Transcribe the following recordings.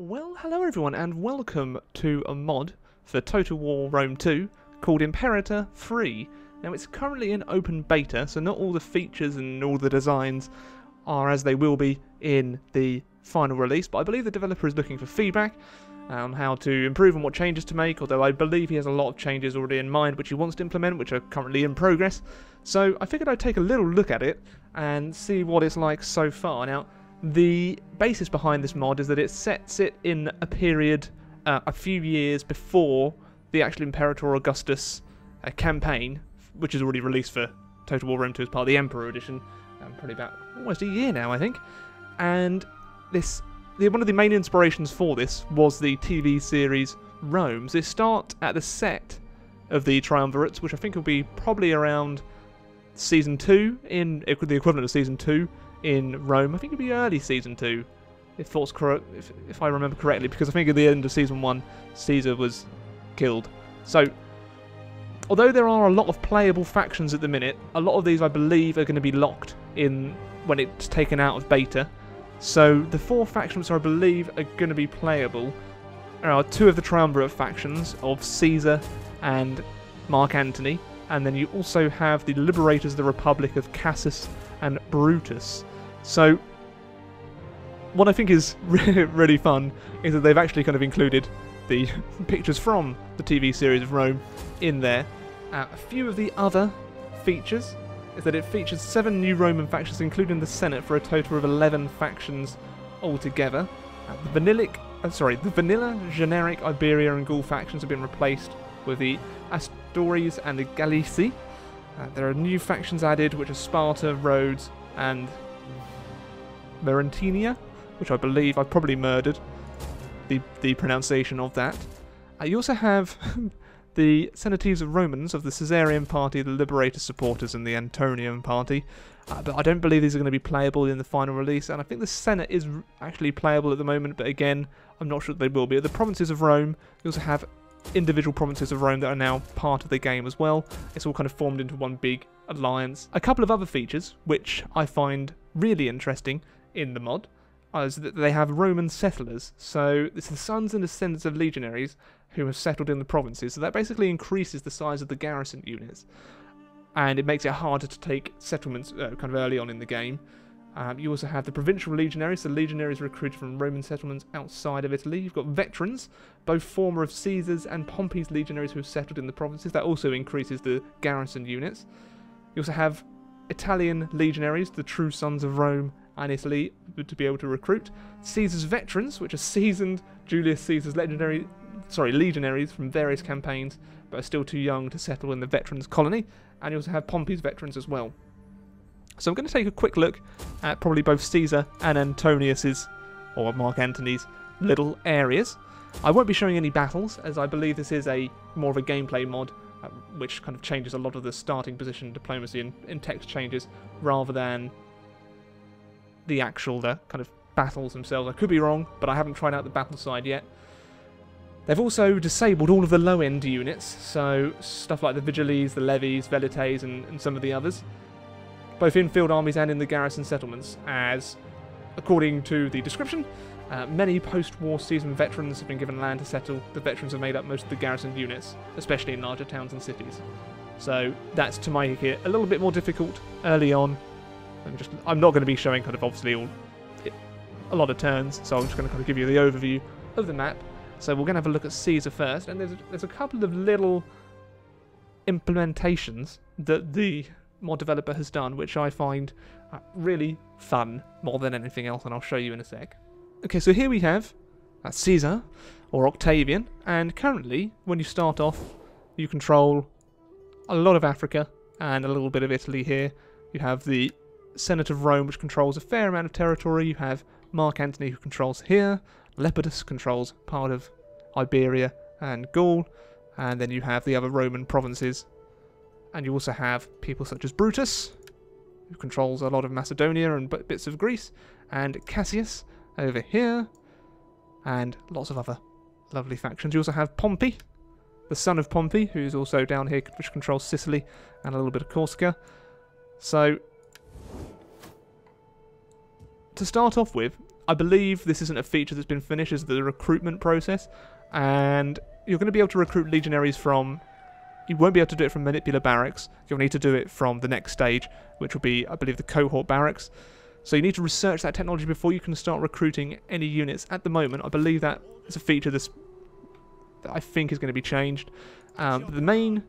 Well, hello everyone, and welcome to a mod for Total War Rome 2 called Imperator III. Now, it's currently in open beta, so not all the features and all the designs are as they will be in the final release, but I believe the developer is looking for feedback on how to improve and what changes to make, although I believe he has a lot of changes already in mind which he wants to implement, which are currently in progress. So I figured I'd take a little look at it and see what it's like so far. Now, the basis behind this mod is that it sets it in a period a few years before the actual Imperator Augustus campaign, which is already released for Total War Rome 2 as part of the Emperor Edition, probably about almost a year now, I think. And one of the main inspirations for this was the TV series Rome. So they start at the set of the Triumvirates, which I think will be probably around Season 2, in the equivalent of Season 2 in Rome. I think it'll be early Season 2, if I remember correctly, because I think at the end of Season 1, Caesar was killed. So, although there are a lot of playable factions at the minute, a lot of these I believe are going to be locked in when it's taken out of beta. So the 4 factions I believe are going to be playable are 2 of the Triumvirate factions of Caesar and Mark Antony, and then you also have the Liberators of the Republic of Cassius and Brutus. So what I think is really fun is that they've actually kind of included the pictures from the TV series of Rome in there. A few of the other features is that it features 7 new Roman factions, including the Senate, for a total of 11 factions altogether. The vanilla, generic Iberia and Gaul factions have been replaced with the Astores and the Gallici. There are new factions added, which are Sparta, Rhodes, and Marentia, which I believe I've probably murdered the pronunciation of that. You also have the Senators of Romans of the Caesarian party, the Liberator supporters, and the Antonian party. But I don't believe these are going to be playable in the final release, and I think the Senate is actually playable at the moment, but again, I'm not sure that they will be. At the provinces of Rome, you also have individual provinces of Rome that are now part of the game as well. It's all kind of formed into one big alliance. A couple of other features which I find really interesting in the mod is that they have Roman settlers. So it's the sons and descendants of legionaries who have settled in the provinces. So that basically increases the size of the garrison units, and it makes it harder to take settlements kind of early on in the game. You also have the Provincial Legionaries, the legionaries recruited from Roman settlements outside of Italy. You've got veterans, both former of Caesar's and Pompey's legionaries who have settled in the provinces. That also increases the garrison units. You also have Italian legionaries, the true sons of Rome and Italy, to be able to recruit. Caesar's veterans, which are seasoned Julius Caesar's legionaries from various campaigns, but are still too young to settle in the veterans colony. And you also have Pompey's veterans as well. So I'm going to take a quick look at probably both Caesar and Antonius's, or Mark Antony's, little areas. I won't be showing any battles, as I believe this is more of a gameplay mod, which kind of changes a lot of the starting position, diplomacy, and text changes, rather than the actual kind of battles themselves. I could be wrong, but I haven't tried out the battle side yet. They've also disabled all of the low-end units, so stuff like the Vigiles, the Levies, Velites, and some of the others, both in field armies and in the garrison settlements, as, according to the description, many post-war seasoned veterans have been given land to settle. The veterans have made up most of the garrison units, especially in larger towns and cities. So that's to make it a little bit more difficult early on. I'm not going to be showing kind of obviously a lot of turns, so I'm just going to kind of give you the overview of the map. So we're going to have a look at Caesar first, and there's a couple of little implementations that the mod developer has done, which I find really fun more than anything else, and I'll show you in a sec. Okay, so here we have Caesar, or Octavian, and currently, when you start off, you control a lot of Africa and a little bit of Italy here. You have the Senate of Rome, which controls a fair amount of territory. You have Mark Antony, who controls here. Lepidus controls part of Iberia and Gaul, and then you have the other Roman provinces. And you also have people such as Brutus, who controls a lot of Macedonia and bits of Greece, and Cassius over here, and lots of other lovely factions. You also have Pompey, the son of Pompey, who's also down here, which controls Sicily and a little bit of Corsica. So, to start off with, I believe this isn't a feature that's been finished, is the recruitment process, and you're going to be able to recruit legionaries from... You won't be able to do it from Manipular Barracks. You'll need to do it from the next stage, which will be, I believe, the Cohort Barracks. So you need to research that technology before you can start recruiting any units. At the moment, I believe that is a feature that I think is going to be changed. The main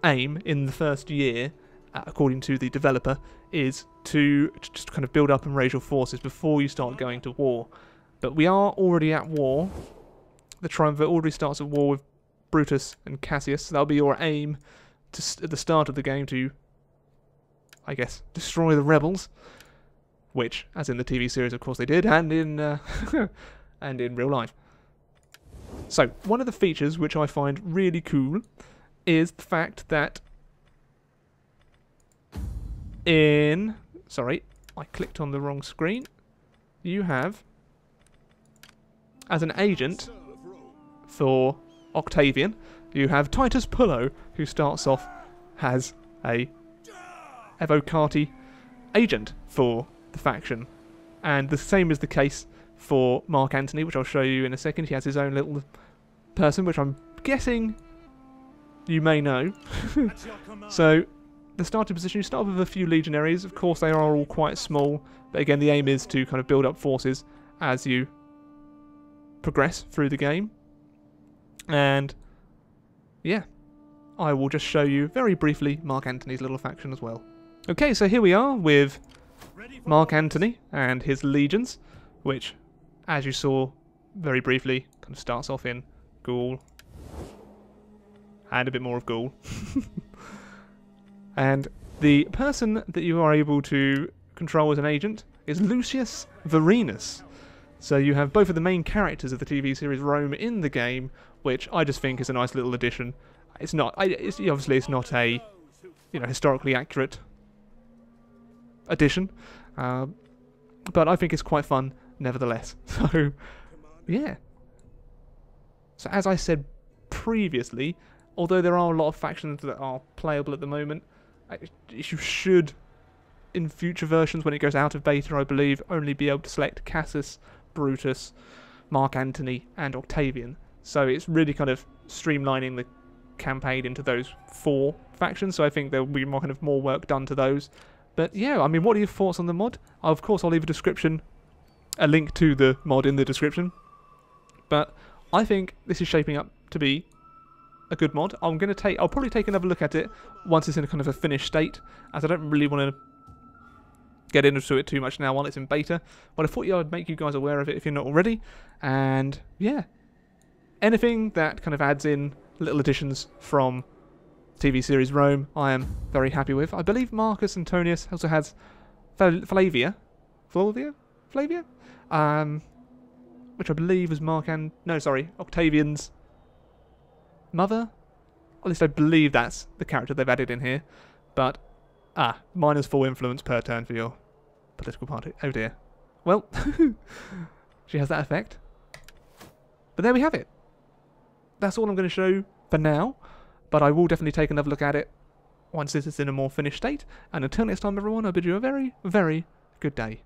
aim in the first year, according to the developer, is to just kind of build up and raise your forces before you start going to war. But we are already at war. The Triumvirate already starts at war with Brutus and Cassius. So that'll be your aim at the start of the game to, I guess, destroy the rebels. Which, as in the TV series, of course they did, and in and in real life. So, one of the features which I find really cool is the fact that sorry, I clicked on the wrong screen. You have, as an agent for Octavian, you have Titus Pullo, who starts off as a Evocati agent for the faction. And the same is the case for Mark Antony, which I'll show you in a second. He has his own little person, which I'm guessing you may know. So, the starting position, you start with a few legionaries. Of course, they are all quite small, but again, the aim is to kind of build up forces as you progress through the game. And yeah, I will just show you very briefly Mark Antony's little faction as well. Okay, so here we are with Mark Antony and his legions, which, as you saw very briefly, kind of starts off in Gaul and a bit more of Gaul. And the person that you are able to control as an agent is Lucius Varenus. So you have both of the main characters of the TV series Rome in the game, which I just think is a nice little addition. It's not, obviously it's not a, historically accurate addition, but I think it's quite fun nevertheless. So, yeah. So as I said previously, although there are a lot of factions that are playable at the moment, you should, in future versions when it goes out of beta, I believe, only be able to select Cassius, Brutus, Mark Antony, and Octavian. So it's really kind of streamlining the campaign into those 4 factions, so I think there will be more work done to those. But yeah, I mean, what are your thoughts on the mod? Of course, I'll leave a link to the mod in the description. But I think this is shaping up to be a good mod. I'll probably take another look at it once it's in a kind of a finished state, as I don't really want to get into it too much now while it's in beta. But I thought I'd make you guys aware of it if you're not already. And yeah, anything that kind of adds in little additions from TV series Rome, I am very happy with. I believe Marcus Antonius also has Flavia, which I believe was Octavian's mother. At least I believe that's the character they've added in here. But -4 influence per turn for your political party. Oh dear. Well, she has that effect. But there we have it. That's all I'm going to show for now, but I will definitely take another look at it once this is in a more finished state. And until next time, everyone, I bid you a very, very good day.